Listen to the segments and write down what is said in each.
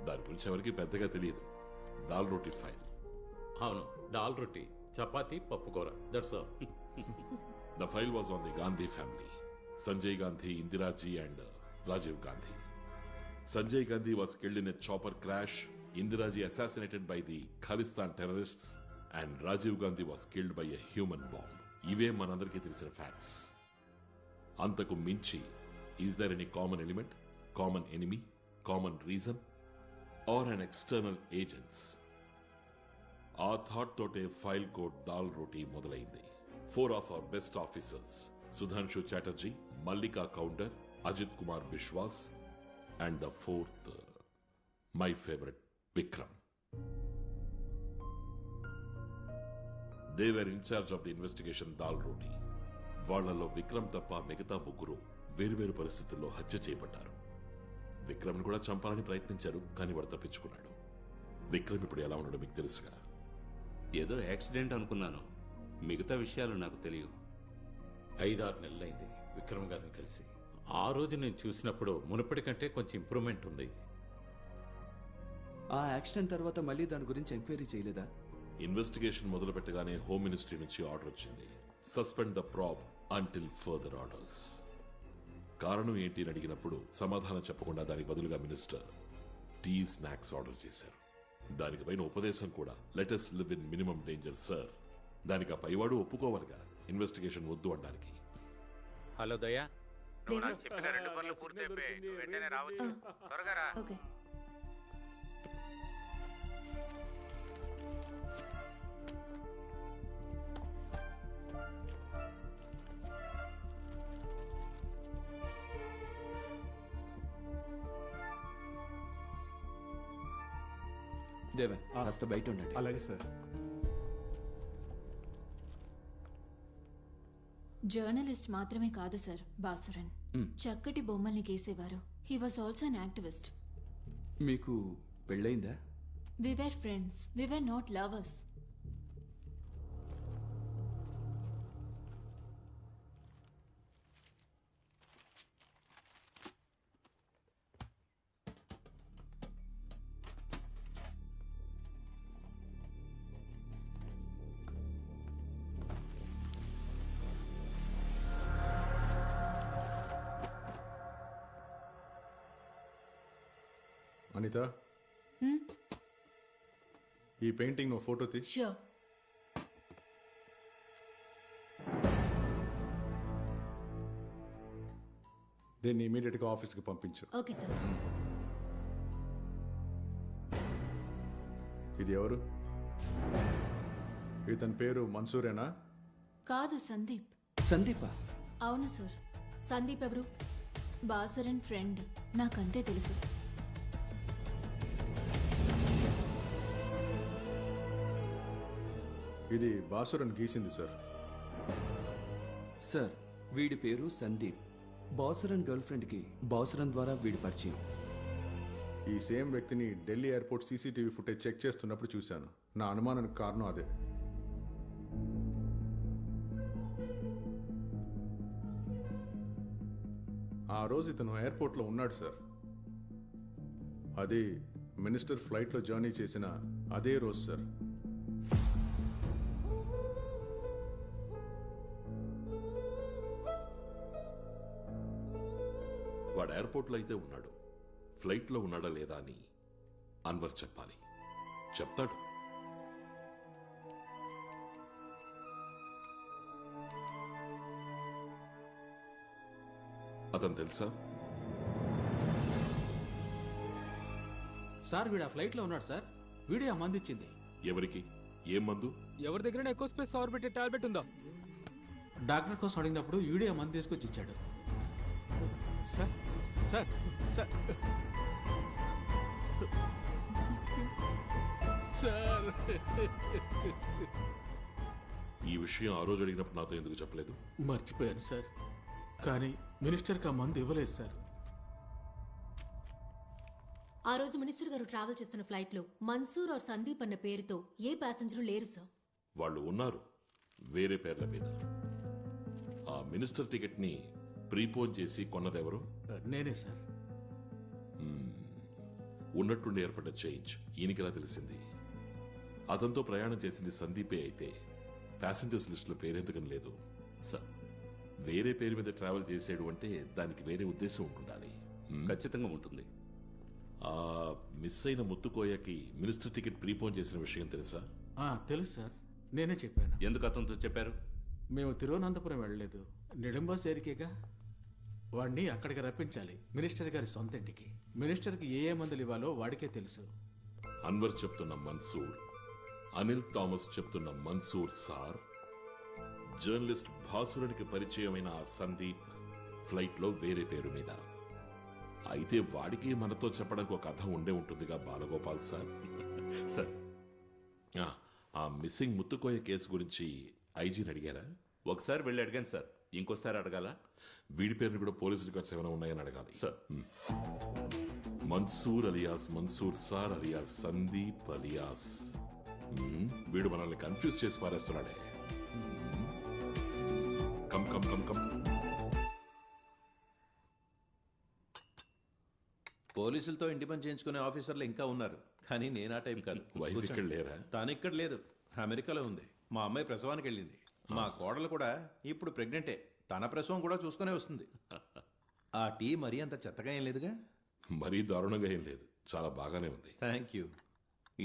దాని గురించి ఎవరికి పెద్దగా తెలియదు. దాల్ రోటీ ఫైల్. అవును, దాల్ రొట్టి, చపాతీ, పప్పుకూర. That's all. The file was on the Gandhi family. Sanjay Gandhi, Indira Ji and Rajiv Gandhi. Sanjay Gandhi was killed in a chopper crash. Indira Ji assassinated by the Khalistan terrorists. And Rajiv Gandhi was killed by a human bomb. ఇవే మనందరికీ తెలిసిన facts. అంతకు మించి is there any common element, common enemy, common reason or an external agents? ఆ thought తోటే file code దాల్ రోటీ మొదలైంది. 4 of our best officers, Sudhanshu Chatterjee, Mallika Counter, Ajit Kumar Bishwas, and the 4th, my favorite, Vikram. They were in charge of the investigation Dal Roti. వాళ్లలో విక్రమ్ తప్ప మిగతా ముగ్గురు వేరువేరు పరిస్థితుల్లో హత్య చేయబడ్డారు. విక్రమ్ కూడా చంపాలని ప్రయత్నించారు, కానీ వాడు తప్పించుకున్నాడు. విక్రమ్ ఇప్పుడు ఎలా ఉన్నాడో మీకు తెలుసుగా? ఏదో యాక్సిడెంట్ అనుకున్నాను, మిగతా విషయాలు నాకు తెలియదు. 5-6 నెలలైంది విక్రమ్ గారిని కలిసి. ఆ రోజు నేను చూసినప్పుడు మునుపటి కంటే కొంచెం ఇంప్రూవ్మెంట్ ఉంది. ఆ యాక్సిడెంట్ తర్వాత మళ్ళీ దాని గురించి ఎంక్వైరీ చేయలేదా? ఇన్వెస్టిగేషన్ మొదలు పెట్టగానే హోమ్ మినిస్ట్రీ నుంచి ఆర్డర్ వచ్చింది. Suspend the ప్రాబ్ until further orders. కారణం ఏంటి అని అడిగినప్పుడు సమాధానం చెప్పకుండా దానికి బదులుగా మినిస్టర్ టీ స్నాక్స్ ఆర్డర్ చేశారు. దానికి పైన ఉపదేశం కూడా, let us live in minimum danger sir. దానికి ఆ పైవాడు ఒప్పుకోవాలిగా ఇన్వెస్టిగేషన్ వద్దు అనడానికి. హలో దయా, నువ్వు నాకు చెప్పిన 2 పనులు పూర్తయిపోయి వెంటనే రావచ్చు. త్వరగా రా. ఓకే. దేవన్, కాస్త బయట ఉండండి. అలాగే సార్. జర్నలిస్ట్ మాత్రమే కాదు సార్ బాసురన్. చక్కటి బొమ్మల్ని గీసేవారు. He was also an activist. మీకు పెళ్ళయిందా? We were friends, we were not lovers. Anitha, ఈ పెయింటింగ్ నువ్వు ఫోటో తీ. షూర్. దీన్ని ఇమీడియట్ గా ఆఫీస్కి పంపించు. Okay sir. ఇది ఎవరు? ఇతని పేరు మన్సూరేనా? కాదు, సందీప్. సందీపా? అవును సార్. సందీప్ ఎవరు? బాసురన్ ఫ్రెండ్. నాకంతే తెలుసు. ఇది బాసురన్ గీసింది సార్. సార్, వీడి పేరు సందీప్. బాసురన్ గర్ల్ ఫ్రెండ్ కి బాసురన్ ద్వారా వీడి పరిచయం. ఈ సేమ్ వ్యక్తిని Delhi airport CCTV footage check చేస్తున్నప్పుడు చూశాను. నా అనుమానానికి కారణం అదే. ఆ రోజు ఇతను ఎయిర్పోర్ట్లో ఉన్నాడు సార్. అది మినిస్టర్ ఫ్లైట్లో జర్నీ చేసిన అదే రోజు సార్. వాడు ఎయిర్పోర్ట్లో అయితే ఉన్నాడు, ఫ్లైట్లో ఉన్నాడా లేదా అని అన్వర్ చెప్పాలి. చెప్తాడు. అతను తెలుసా? సార్, వీడు ఆ ఫ్లైట్ లో ఉన్నాడు సార్. వీడే ఆ మందు ఇచ్చింది. ఎవరికి? ఏం మందు? ఎవరి దగ్గర ఎక్కువ స్పేస్ పవర్ పెట్టే టాబ్లెట్ ఉందా? డాక్టర్ కోసం అడిగినప్పుడు వీడే ఆ మందు తీసుకొచ్చి ఇచ్చాడు. సార్ సార్ సార్ సార్, ఈ విషయం ఆ రోజు అడిగినప్పుడు నాతో ఎందుకు చెప్పలేదు? మర్చిపోయాను సార్. కానీ మినిస్టర్కి ఆ మందు ఇవ్వలేదు సార్. ఆ రోజు మినిస్టర్ గారు ట్రావెల్ చేస్తున్న ఫ్లైట్ లో మన్సూర్ ఆర్ సందీప్ అన్న పేరుతో ఏ ప్యాసింజర్ లేరు సార్. వాళ్ళు ఉన్నారు, వేరే పేర్ల మీద. ఆ మినిస్టర్ టికెట్ ని ప్రీపోన్ చేసి కొన్నదెవరు? నేనే సార్. ఉన్నట్టుండి ఏర్పడ్డ చేంజ్ ఈయనకిలా తెలిసింది. అతనితో ప్రయాణం చేసింది సందీపే అయితే ప్యాసింజర్స్ లిస్టులో పేరెందుకని లేదు. సార్ వేరే పేరు మీద ట్రావెల్ చేసాడు అంటే దానికి వేరే ఉద్దేశం ఉంటుండాలి. ఖచ్చితంగా ఉంటుంది. ఆ మిస్ అయిన ముత్తుకోయకి మినిస్టర్ టికెట్ ప్రీపోన్ చేసిన విషయం తెలుసా? తెలుసు సార్, నేనే చెప్పాను. ఎందుకు అతనితో చెప్పారు? మేము తిరువనంతపురం వెళ్ళలేదు, నిడంబా సేరికేగా. వాడిని అక్కడికి రప్పించాలి, మినిస్టర్ గారి సొంత ఇంటికి. మినిస్టర్కి ఏ మందులు ఇవ్వాలో వాడికే తెలుసు. అన్వర్ చెప్తున్న మన్సూర్, అనిల్ థామస్ చెప్తున్న మన్సూర్ సార్, జర్నలిస్ట్ భాసురునికి పరిచయమైన ఆ సందీప్ ఫ్లైట్లో వేరే పేరు మీద. అయితే వాడికి మనతో చెప్పడానికి ఒక కథ ఉండే ఉంటుందిగా బాలగోపాల్ సార్. సార్ ఆ మిస్సింగ్ ముత్తుకోయ కేసు గురించి ఐజీని అడిగారా? ఒకసారి వెళ్ళి అడిగాను సార్, ఇంకోసారి అడగాల? వీడి పేరుని కూడా పోలీస్ రికార్డ్స్ ఏమైనా ఉన్నాయని అడగాలి sir. Mansoor alias Mansoor sir alias Sandeep alias. వీడు మనల్ని కన్ఫ్యూజ్ చేసి పారేస్తున్నాడే. Come come come come. పోలీసులతో ఇంటి పని చేయించుకునే ఆఫీసర్లు ఇంకా ఉన్నారు, కానీ నేను ఆ టైం కాదు. వైఫ్ ఇక్కడ లేరా? తాను ఇక్కడ లేదు, అమెరికాలో ఉంది. మా అమ్మాయి ప్రసవానికి వెళ్ళింది. మా కోడలు కూడా ఇప్పుడు ప్రెగ్నెంటే, తన ప్రసవం కూడా చూసుకునే వస్తుంది. ఆ టీ మరీ అంత చెత్తగా ఏం లేదుగా? మరీ దారుణంగా ఏం లేదు, చాలా బాగానే ఉంది. Thank you.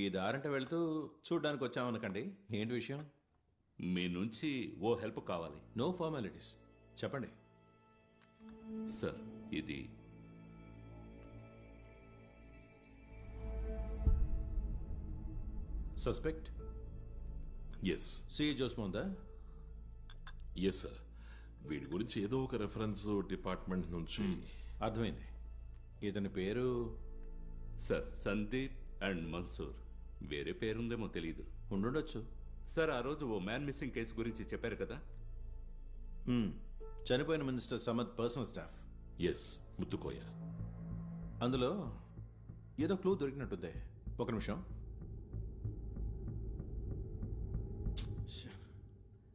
ఈ దారంట వెళ్తూ చూడ్డానికి వచ్చామనకండి. ఏంటి విషయం? మీ నుంచి ఓ హెల్ప్ కావాలి. నో ఫార్మాలిటీస్, చెప్పండి. సార్ ఇది సస్పెక్ట్ ఎస్. సి జోస్మోందా? Yes sir. వీడి గురించి ఏదో ఒక రెఫరెన్స్ డిపార్ట్మెంట్ నుంచి. అర్థమైంది. ఇతని పేరు? Sir Sandeep and Mansoor. వేరే పేరుందేమో తెలీదు. ఉండుండొచ్చు. సార్ ఆ రోజు ఓ మ్యాన్ మిస్సింగ్ కేసు గురించి చెప్పారు కదా? చనిపోయిన minister Samad personal staff. Yes, Muthukoya. అందులో ఏదో క్లూ దొరికినట్టుందే. ఒక నిమిషం.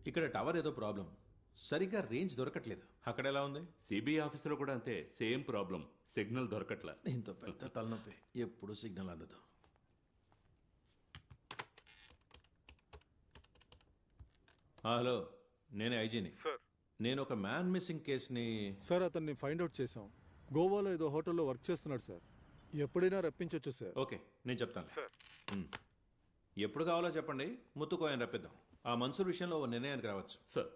ఇక్కడ టవర్ ఏదో ప్రాబ్లం, సరిగ్గా రేంజ్ దొరకట్లేదు. అక్కడ ఎలా ఉంది? సిబిఐ ఆఫీసులో కూడా అంతే, సేమ్ ప్రాబ్లం. సిగ్నల్ దొరకట్లా. ఇంత పెద్ద తలనొప్పి, ఎప్పుడు సిగ్నల్ అందదు. హలో, నేనే ఐజీని. నేను ఒక మ్యాన్ మిస్సింగ్ కేసుని. సార్ అతన్ని ఫైండ్ అవుట్ చేశాం. గోవాలో ఏదో హోటల్లో వర్క్ చేస్తున్నాడు సార్. ఎప్పుడైనా రప్పించవచ్చు సార్. ఓకే, నేను చెప్తాను. ఎప్పుడు కావాలో చెప్పండి, ముత్తుకోయని రప్పిద్దాం. ఆ మన్సూర్ విషయంలో ఓ నిర్ణయానికి రావచ్చు. Sir,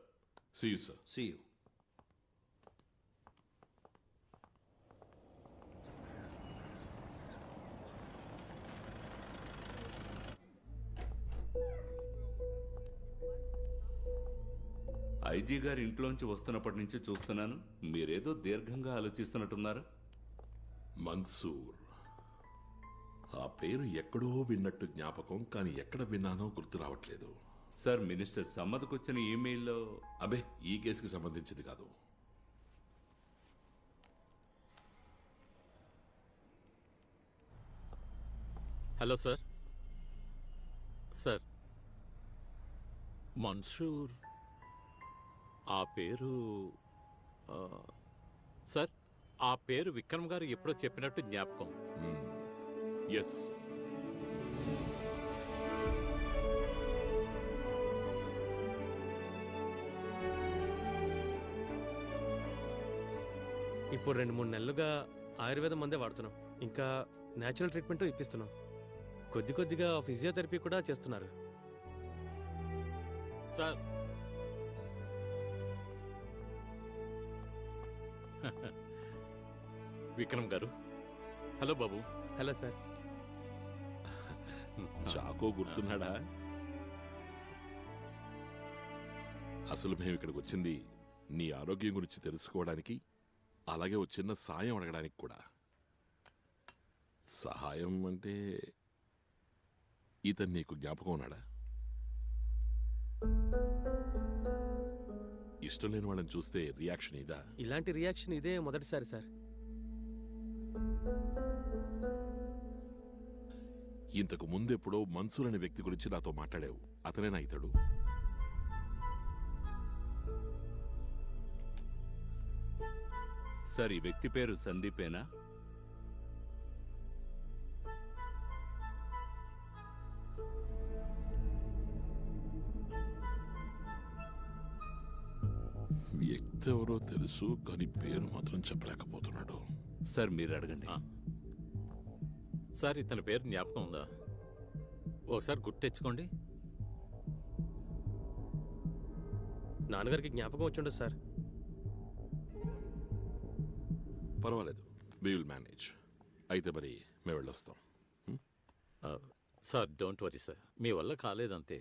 see you sir. See you. IG గారి ఇంట్లోంచి వస్తున్నప్పటి నుంచి చూస్తున్నాను, మీరేదో దీర్ఘంగా ఆలోచిస్తున్నట్టున్నారు. మన్సూర్, ఆ పేరు ఎక్కడో విన్నట్టు జ్ఞాపకం, కానీ ఎక్కడ విన్నానో గుర్తు రావట్లేదు. సార్ మినిస్టర్ సమ్మద్కు వచ్చిన ఈమెయిల్లో. అబే, ఈ కేసుకి సంబంధించింది కాదు. Hello sir. సార్ మన్సూర్ ఆ పేరు సార్ ఆ పేరు విక్రమ్ గారు ఎప్పుడో చెప్పినట్టు జ్ఞాపకం. ఎస్. ఇప్పుడు 2-3 నెలలుగా ఆయుర్వేదం మందే వాడుతున్నాం. ఇంకా న్యాచురల్ ట్రీట్మెంట్ ఇప్పిస్తున్నాం. కొద్దిగా ఫిజియోథెరపీ కూడా చేస్తున్నారు. సార్ విక్రమ్ గారు. హలో బాబు. Hello sir. చాకో గుర్తున్నాడా? అసలు మేము ఇక్కడికి వచ్చింది నీ ఆరోగ్యం గురించి తెలుసుకోవడానికి, అలాగే ఒక చిన్న సాయం అడగడానికి కూడా. సహాయం అంటే ఇతను నీకు జ్ఞాపకం ఉన్నాడా? ఇష్టం లేని వాళ్ళని చూస్తే రియాక్షన్ ఇదా? ఇలాంటి రియాక్షన్ ఇదే మొదటిసారి సార్. ఇంతకు ముందెప్పుడో మన్సూర్ అనే వ్యక్తి గురించి నాతో మాట్లాడావు. అతనేనా ఇతడు? సార్ ఈ వ్యక్తి పేరు సందీపేనా? స్మిత్ ఎవరో తెలుసు, కానీ పేరు మాత్రం చెప్పలేకపోతున్నాడు. సార్ మీరు అడగండి. సార్ ఇతని పేరు జ్ఞాపకం ఉందా? ఒకసారి గుర్తు తెచ్చుకోండి. నాన్నగారికి జ్ఞాపకం వచ్చిండదు సార్. పర్వాలేదు, వి విల్ మేనేజ్. అయితే మరి మేము వెళ్ళొస్తాం. సార్ డోంట్ వరీ సార్, మీ వల్ల కాలేదంతే.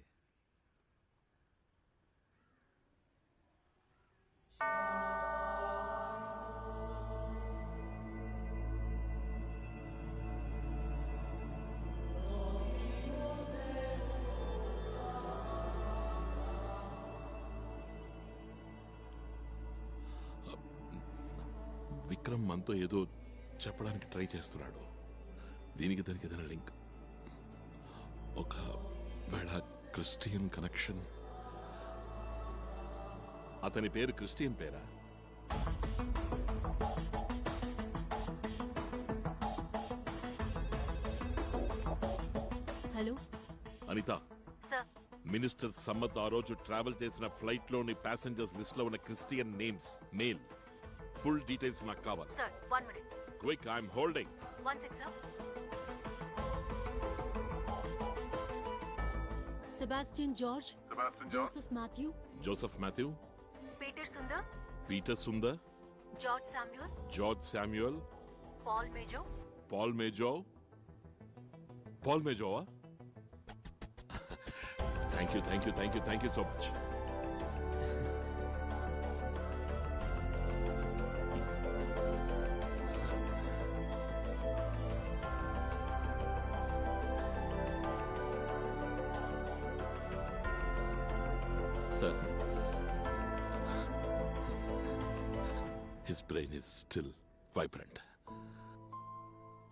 విక్రమ్ మనతో ఏదో చెప్పడానికి ట్రై చేస్తున్నాడు. దీనికి దానికి ఏదైనా లింక్, ఒకవేళ క్రిస్టియన్ కనెక్షన్. అతని పేరు క్రిస్టియన్ పేరా? హలో అనిత, మినిస్టర్ సమ్మత్ ఆ రోజు ట్రావెల్ చేసిన ఫ్లైట్ లోని ప్యాసింజర్స్ లిస్ట్ లో ఉన్న Christian names, male, full details నాకు కావాలి. Quick, I'm holding. Sebastian George, Joseph Mathew, Joseph Mathew, Peter Sundar, George Samuel, Paul మేజోవా. Thank you so much. Sir, his brain is still vibrant.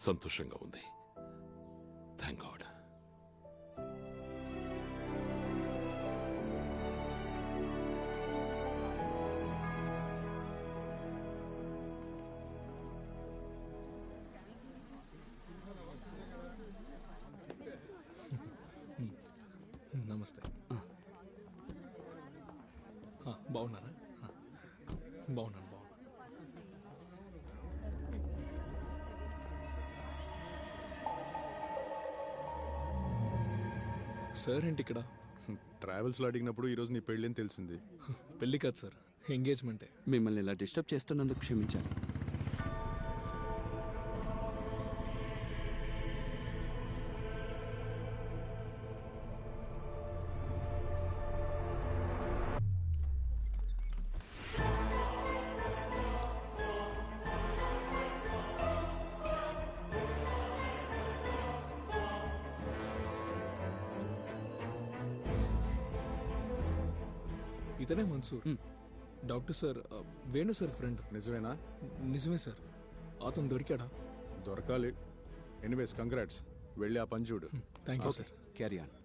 సంతోషంగా ఉంది. Thank God. నమస్తే. బాగున్నారా? బాగున్నాను. సార్ ఏంటి ఇక్కడ? ట్రావెల్స్లో అడిగినప్పుడు ఈరోజు నీ పెళ్ళి అని తెలిసింది. పెళ్ళి కాదు సార్, ఎంగేజ్మెంటే. మిమ్మల్ని ఇలా డిస్టర్బ్ చేస్తున్నందుకు క్షమించాలి. ఇతనే Mansoor, doctor sir, Venu sir friend. నిజమేనా? నిజమే సార్. అతను దొరికాడా? దొరకాలి. Anyways congrats. వెళ్ళి ఆ పని చూడు. Thank you sir. Carry on.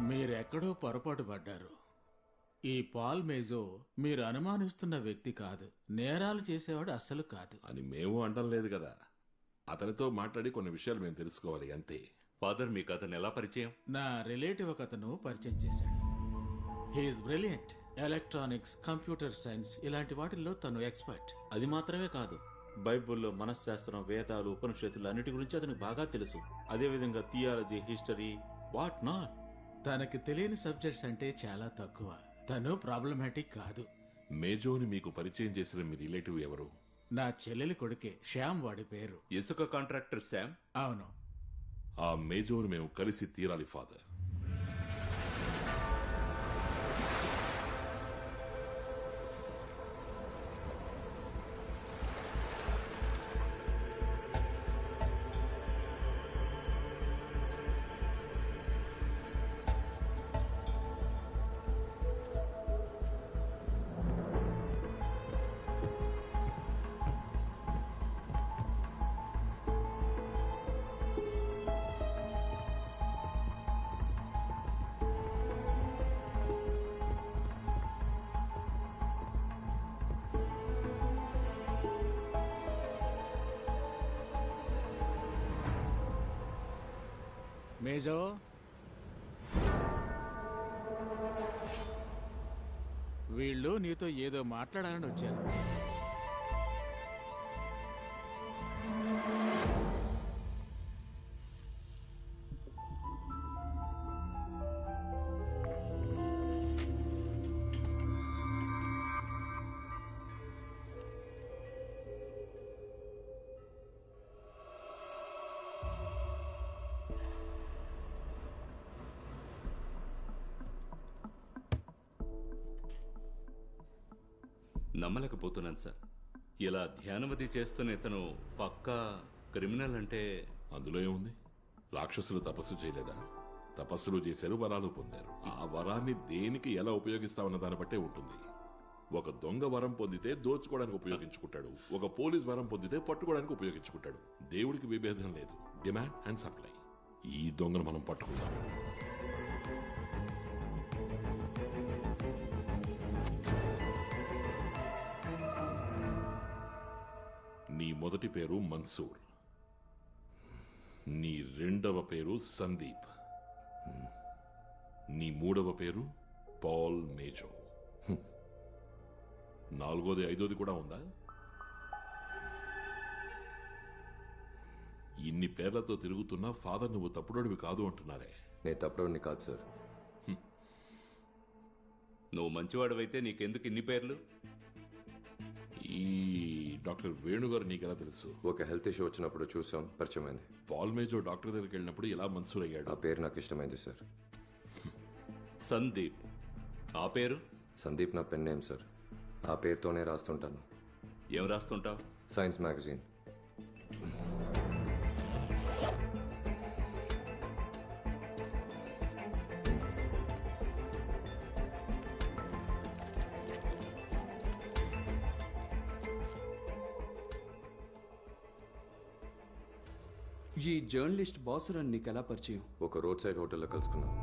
మీరెక్కడో పొరపాటు పడ్డారు. ఈ పాల్ మేజో మీరు అనుమానిస్తున్న వ్యక్తి కాదు. నేరాలు చేసేవాడు అస్సలు కాదు అని మేము అంటం లేదు కదా. అతనితో మాట్లాడి కొన్ని విషయాలు మేము తెలుసుకోవాలి అంతే. ఫాదర్, మీకు అతను ఎలా పరిచయం? నా రిలేటివ్ ఒక అతను పరిచయం చేశాడు. He's brilliant. Electronics, computer science ఇలాంటి వాటిల్లో తను ఎక్స్పర్ట్. అది మాత్రమే కాదు, బైబిల్లో మనశ్శాస్త్రం, వేదాలు, ఉపనిషత్తులు అన్నిటి గురించి అతనికి బాగా తెలుసు. అదేవిధంగా థియాలజీ, హిస్టరీ, వాట్ నాట్. తనకి తెలియని సబ్జెక్ట్స్ అంటే చాలా తక్కువ. తను ప్రాబ్లమాటిక్ కాదు. మేజోని మీకు పరిచయం చేసిన మీ రిలేటివ్ ఎవరు? నా చెల్లెలి కొడుకే, శ్యామ్ వాడి పేరు. ఇసుక కాంట్రాక్టర్ శ్యామ్? అవును. ఆ మేజోని మేము కలిసి తీరాలి ఫాదర్. మేజో, వీళ్ళు నీతో ఏదో మాట్లాడాలని వచ్చారు. నమ్మలేకపోతున్నాను సార్. ఇలా ధ్యానవతి చేస్తున్న ఇతను పక్కా క్రిమినల్ అంటే అందులో ఏముంది? రాక్షసులు తపస్సు చేయలేదా? తపస్సులు చేశారు, వరాలు పొందారు. ఆ వరాన్ని దేనికి ఎలా ఉపయోగిస్తామన్న దాన్ని బట్టే ఉంటుంది. ఒక దొంగ వరం పొందితే దోచుకోవడానికి ఉపయోగించుకుంటాడు, ఒక పోలీస్ వరం పొందితే పట్టుకోవడానికి ఉపయోగించుకుంటాడు. దేవుడికి విభేదం లేదు, డిమాండ్ అండ్ సప్లై. ఈ దొంగను మనం పట్టుకుందాం. నీ మొదటి పేరు మన్సూర్, నీ రెండవ పేరు సందీప్, నీ మూడవ పేరు పాల్ మేజో. నాలుగోది ఐదోది కూడా ఉందా? ఇన్ని పేర్లతో తిరుగుతున్నా ఫాదర్ నువ్వు తప్పుడోడివి కాదు అంటున్నారే. నేను తప్పుడోడిని కాదు సార్. నువ్వు మంచివాడవైతే నీకెందుకు ఇన్ని పేర్లు? ఈ డాక్టర్ వేణుగారు నీకెలా తెలుసు? ఒక హెల్త్ ఇష్యూ వచ్చినప్పుడు చూసాం, పరిచయమైంది. పాల్ మేజో డాక్టర్ దగ్గరికి వెళ్ళినప్పుడు ఎలా మన్సూర్ అయ్యాడు? ఆ పేరు నాకు ఇష్టమైంది సార్. సందీప్, ఆ పేరు? సందీప్ నా పెన్ నేమ్ సార్. ఆ పేరుతోనే రాస్తుంటాను. ఏం రాస్తుంటావు? Science magazine. ఈ జర్నలిస్ట్ బాసురన్ నీకు ఎలా పరిచయం? ఒక రోడ్ సైడ్ హోటల్లో కలుసుకున్నాం.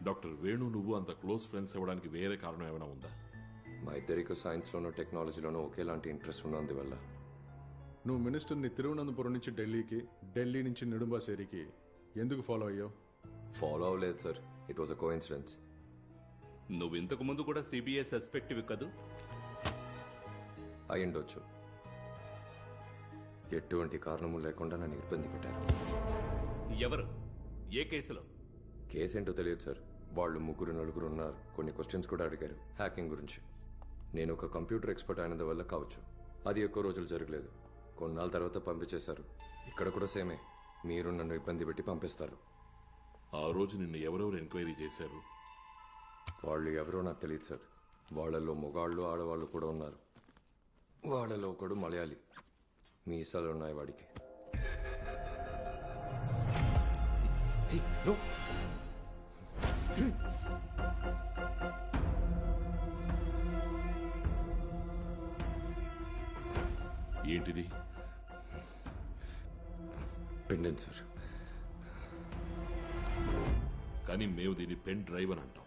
డాక్టర్ వేణు నువ్వు అంత క్లోజ్ ఫ్రెండ్స్ అవ్వడానికి వేరే కారణం ఏమైనా ఉందా? మా ఇద్దరికి సైన్స్లోనూ టెక్నాలజీలోనూ ఒకేలాంటి ఇంట్రెస్ట్ ఉన్నందువల్ల. నువ్వు మినిస్టర్ని తిరువనంతపురం నుంచి ఢిల్లీకి, ఢిల్లీ నుంచి నెడుంబాసేరికి ఎందుకు ఫాలో అయ్యావు? ఫాలో అవ్వలేదు sir, it was a coincidence. నువ్వు ఇంతకు ముందు కూడా సిబిఐ సస్పెక్టివ్ కదూ? అయ్యుండొచ్చు. ఎటువంటి కారణము లేకుండా నన్ను ఇబ్బంది పెట్టారు. ఎవరు? ఏ కేసులో? కేసేంటో తెలియదు సార్. వాళ్ళు ముగ్గురు నలుగురు ఉన్నారు. కొన్ని క్వశ్చన్స్ కూడా అడిగారు హ్యాకింగ్ గురించి. నేను ఒక కంప్యూటర్ ఎక్స్పర్ట్ అయినందువల్ల కావచ్చు. అది ఎక్కువ రోజులు జరగలేదు. కొన్నాళ్ళ తర్వాత పంపించేశారు. ఇక్కడ కూడా సేమే, మీరు నన్ను ఇబ్బంది పెట్టి పంపిస్తారు. ఆ రోజు నిన్ను ఎవరెవరు ఎంక్వైరీ చేశారు? వాళ్ళు ఎవరో నాకు తెలియదు సార్. వాళ్ళలో మొగాళ్ళు ఆడవాళ్ళు కూడా ఉన్నారు. వాళ్ళలో ఒకడు మలయాళీ, మీసాలు ఉన్నాయి వాడికి. ఏంటిది? Pendant sir. కానీ మేము దీన్ని పెన్ డ్రైవ్ అని అంటాం.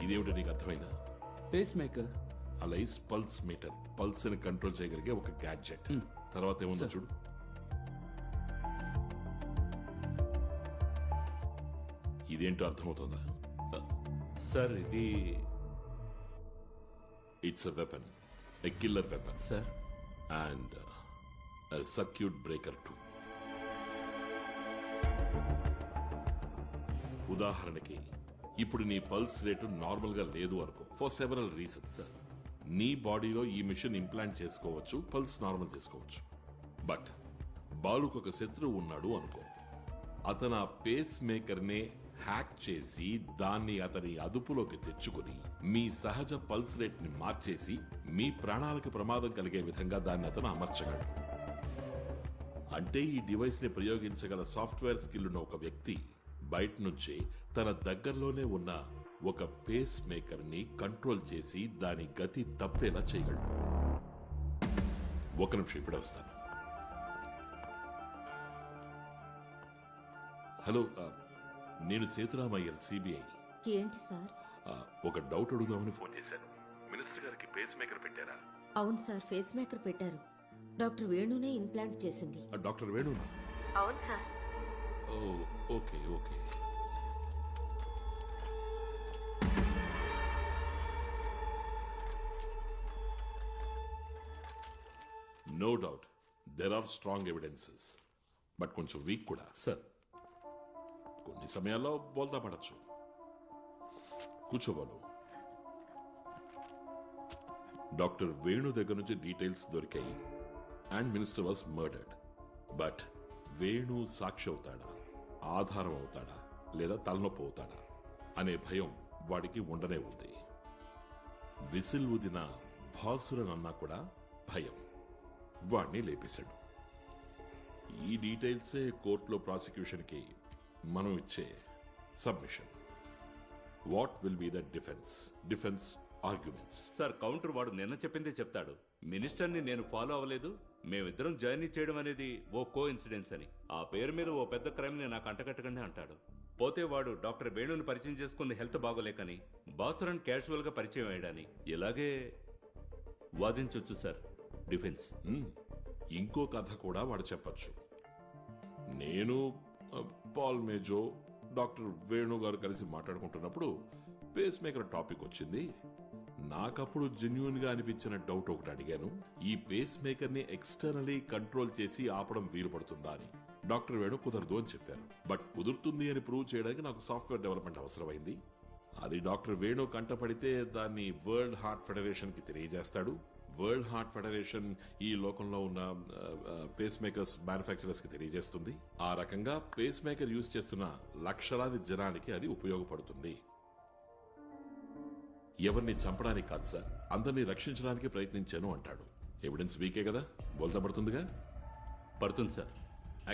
ఇదేమిటో నీకు అర్థమైందా? Pacemaker. Alias pulse meter, pulse ని కంట్రోల్ చేయగలిగే ఒక గ్యాడ్జెట్. తర్వాత ఏముందో చూడు. ఇదేంటో అర్థమవుతుందా? సార్ ఇది it's a weapon, a killer weapon sir, and a circuit breaker two. ఉదాహరణకి ఇప్పుడు నీ పల్స్ రేటు నార్మల్ గా లేదు అనుకో, ఫర్ సెవరల్ రీజన్స్. నీ బాడీలో ఈ మిషన్ ఇంప్లాంట్ చేసుకోవచ్చు, పల్స్ నార్మల్ చేసుకోవచ్చు. బట్ బాలుకు ఒక శత్రువు ఉన్నాడు అనుకో, అతను ఆ పేస్ మేకర్ నే హ్యాక్ చేసి దాన్ని అతని అదుపులోకి తెచ్చుకుని మీ సహజ పల్స్ రేట్ ని మార్చేసి మీ ప్రాణాలకు ప్రమాదం కలిగే విధంగా దాన్ని అతను అమర్చగలడు. అంటే ఈ డివైస్ ని ప్రయోగించగల సాఫ్ట్వేర్ స్కిల్ ఉన్న ఒక వ్యక్తి బయట నుంచి తన దగ్గరలోనే ఉన్న ఒక పేస్ మేకర్ ని కంట్రోల్ చేసి దాని గతి తప్పేలా చేయగలడు. ఒక నిమిషం ఇప్పుడే వస్తాను. హలో, నేను సేతురామయ్యర్, సిబిఐ. ఏంటి సార్? ఒక డౌట్ అడుగుదామని ఫోన్ చేశాను. మినిస్టర్ గారికి పేస్ మేకర్ పెట్టారా? అవును సార్, ఫేస్ మేకర్ పెట్టారు. డాక్టర్ వేణునే ఇంప్లాంట్ చేసింది. డాక్టర్ వేణునా? అవును సార్. ఓ, okay okay. No doubt there are strong evidences, but కొంచెం వీక్ కూడా. సార్, కొన్ని సమయాల్లో బోల్తా పడచ్చు. కూర్చోవాలు. డాక్టర్ వేణు దగ్గర నుంచి డీటెయిల్స్ దొరికాయి and minister was murdered. But Venu సాక్షి అవుతాడా, ఆధారం అవుతాడా, లేదా తలనొప్పి అవుతాడా అనే భయం వాడికి ఉండనే ఉంది. విసిల్ ఊదిన భాసురన్ అన్నా కూడా భయం వాడిని లేపేశాడు. ఈ డీటెయిల్సే కోర్టులో ప్రాసిక్యూషన్కి మనం ఇచ్చే submission. What will be the defence arguments? Sir, counter వాడు నిన్న చెప్పిందే చెప్తాడు. మినిస్టర్ని నేను ఫాలో అవ్వలేదు, మేమిద్దరం జర్నీ చేయడం అనేది ఓ కో ఇన్సిడెన్స్ అని. ఆ పేరు మీద ఓ పెద్ద క్రైమ్ని నాకు అంటగట్టకండి అంటాడు. పోతే వాడు డాక్టర్ వేణుని పరిచయం చేసుకుంది హెల్త్ బాగోలేకని, బాసురన్ క్యాజువల్గా పరిచయం అయ్యాడని. ఇలాగే వాదించొచ్చు సార్ డిఫెన్స్. ఇంకో కథ కూడా వాడు చెప్పచ్చు. నేను పాల్ మేజో, డాక్టర్ వేణు గారు కలిసి మాట్లాడుకుంటున్నప్పుడు పేస్ మేకర్ టాపిక్ వచ్చింది. నాకప్పుడు జెన్యూన్ గా అనిపించిన డౌట్ ఒకటి అడిగాను. ఈ పేస్ మేకర్ ని ఎక్స్టర్నలీ కంట్రోల్ చేసి ఆపడం వీలు పడుతుందా అని. డాక్టర్ వేణు కుదరదు అని చెప్పారు. బట్ కుదురుతుంది అని ప్రూవ్ చేయడానికి నాకు సాఫ్ట్వేర్ డెవలప్మెంట్ అవసరమైంది. అది డాక్టర్ వేణు కంటపడితే దాన్ని వరల్డ్ హార్ట్ ఫెడరేషన్ కి తెలియజేస్తాడు. వరల్డ్ హార్ట్ ఫెడరేషన్ ఈ లోకంలో ఉన్న పేస్ మేకర్స్ మ్యానుఫ్యాక్చరర్స్ కి తెలియజేస్తుంది. ఆ రకంగా పేస్ మేకర్ యూజ్ చేస్తున్న లక్షలాది జనానికి అది ఉపయోగపడుతుంది. ఎవరిని చంపడానికి కాదు సార్, అందరినీ రక్షించడానికి ప్రయత్నించాను అంటాడు. ఎవిడెన్స్ వీకే కదా, బోల్తా పడుతుందిగా? పడుతుంది sir.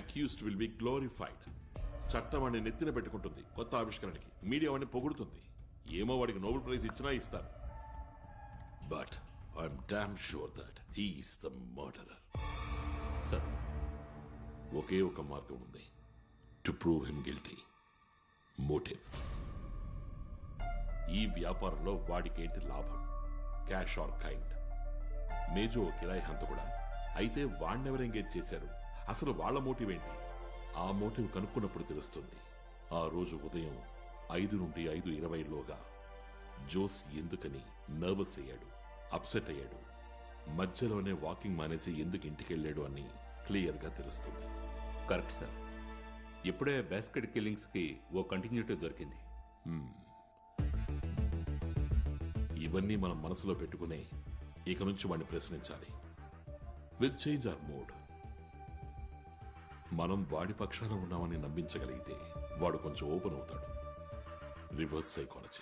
Accused will be glorified. చట్టం వాడిని నెత్తిన పెట్టుకుంటుంది. కొత్త ఆవిష్కరణకి మీడియా వాడిని పొగుడుతుంది. ఏమో వాడికి నోబెల్ ప్రైజ్ ఇచ్చినా ఇస్తారు. But I'm damn sure that he is the murderer. Sir, ఒకే ఒక మార్గం ఉంది to prove him guilty. Motive. ఈ వ్యాపారంలో వాడికేంటి లాభం? Cash or kind. మేజో కిరాయి హంతకుడా? అయితే వాణ్ణెవరు ఎంగేజ్ చేశారు? అసలు వాళ్ళ మోటివ్ ఏంటి? ఆ మోటివ్ కనుక్కున్నప్పుడు తెలుస్తుంది. ఆ రోజు ఉదయం 5 నుండి 5:20లోగా జోస్ ఎందుకని నర్వస్ అయ్యాడు, అప్సెట్ అయ్యాడు, మధ్యలోనే వాకింగ్ మానేసి ఎందుకు ఇంటికెళ్ళాడు అని క్లియర్ గా తెలుస్తుంది. Correct sir. ఇప్పుడే బాస్కెట్ కిల్లింగ్స్ కి ఓ కంటిన్యూటీ దొరికింది. ఇవన్నీ మనం మనసులో పెట్టుకునే ఇక నుంచి వాడిని ప్రశ్నించాలి. Will change our mood. మనం వాడి పక్షాన ఉన్నామని నమ్మించగలిగితే వాడు కొంచెం ఓపెన్ అవుతాడు. Reverse psychology.